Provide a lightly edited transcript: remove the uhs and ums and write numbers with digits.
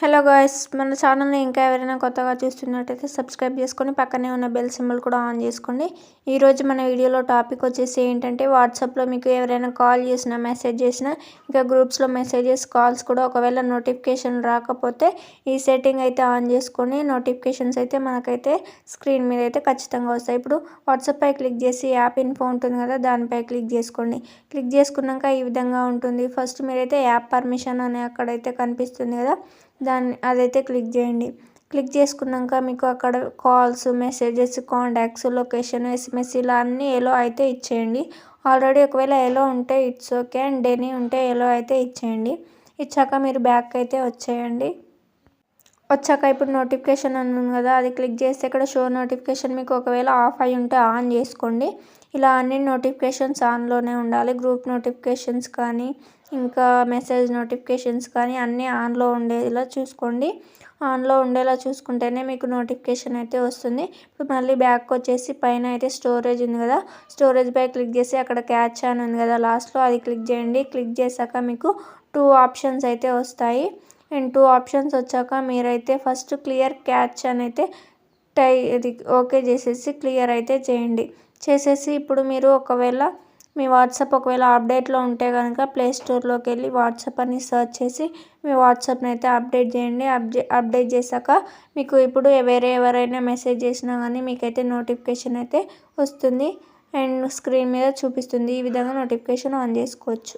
Hello guys, మన ఛానల్ని ఇంకా ఎవరైనా కొత్తగా చూస్తున్నట్టయితే సబ్స్క్రైబ్ చేసుకొని పక్కనే ఉన్న బెల్ సింబల్ కూడా ఆన్ చేసుకోండి. ఈరోజు మన వీడియోలో టాపిక్ వచ్చేసి ఏంటంటే, వాట్సాప్లో మీకు ఎవరైనా కాల్ చేసినా, మెసేజ్ చేసినా, ఇంకా గ్రూప్స్లో మెసేజెస్, కాల్స్ కూడా ఒకవేళ నోటిఫికేషన్ రాకపోతే ఈ సెట్టింగ్ అయితే ఆన్ చేసుకొని నోటిఫికేషన్స్ అయితే మనకైతే స్క్రీన్ మీద అయితే ఖచ్చితంగా వస్తాయి. ఇప్పుడు వాట్సాప్ పై క్లిక్ చేసి యాప్ ఇన్ఫో ఉంటుంది కదా, దానిపై క్లిక్ చేసుకోండి. క్లిక్ చేసుకున్నాక ఈ విధంగా ఉంటుంది. ఫస్ట్ మీరైతే యాప్ పర్మిషన్ అని అక్కడైతే కనిపిస్తుంది కదా, అదైతే క్లిక్ చేయండి. క్లిక్ చేసుకున్నాక మీకు అక్కడ calls, messages, contacts, location, SMS ఇలా అన్నీ ఎలో అయితే ఇచ్చేయండి. ఆల్రెడీ ఒకవేళ ఎలో ఉంటే ఇట్స్ ఓకే, అండ్ డెనీ ఉంటే ఎలో అయితే ఇచ్చేయండి. ఇచ్చాక మీరు బ్యాక్ అయితే వచ్చేయండి. వచ్చాక ఇప్పుడు నోటిఫికేషన్ అని ఉంది కదా, అది క్లిక్ చేస్తే ఇక్కడ షో నోటిఫికేషన్ మీకు ఒకవేళ ఆఫ్ అయి ఉంటే ఆన్ చేసుకోండి. ఇలా అన్ని నోటిఫికేషన్స్ ఆన్లోనే ఉండాలి. గ్రూప్ నోటిఫికేషన్స్ కానీ, ఇంకా మెసేజ్ నోటిఫికేషన్స్ కానీ అన్నీ ఆన్లో ఉండేలా చూసుకోండి. ఆన్లో ఉండేలా చూసుకుంటేనే మీకు నోటిఫికేషన్ అయితే వస్తుంది. ఇప్పుడు మళ్ళీ బ్యాక్ వచ్చేసి పైన అయితే స్టోరేజ్ ఉంది కదా, స్టోరేజ్ పై క్లిక్ చేసి అక్కడ క్యాచ్ అని ఉంది కదా లాస్ట్లో, అది క్లిక్ చేయండి. క్లిక్ చేశాక మీకు 2 ఆప్షన్స్ అయితే వస్తాయి. అండ్ 2 ఆప్షన్స్ వచ్చాక మీరైతే ఫస్ట్ క్లియర్ క్యాచ్ అని అయితే ఇది ఓకే చేసేసి క్లియర్ అయితే చేయండి. చేసేసి ఇప్పుడు మీరు ఒకవేళ మీ వాట్సాప్ ఒకవేళ అప్డేట్లో ఉంటే కనుక ప్లే స్టోర్లోకి వెళ్ళి వాట్సాప్ అని సెర్చ్ చేసి మీ వాట్సాప్ని అయితే అప్డేట్ చేయండి. అప్డేట్ చేశాక మీకు ఇప్పుడు వేరే ఎవరైనా మెసేజ్ చేసినా కానీ మీకైతే నోటిఫికేషన్ అయితే వస్తుంది అండ్ స్క్రీన్ మీద చూపిస్తుంది. ఈ విధంగా నోటిఫికేషన్ ఆన్ చేసుకోవచ్చు.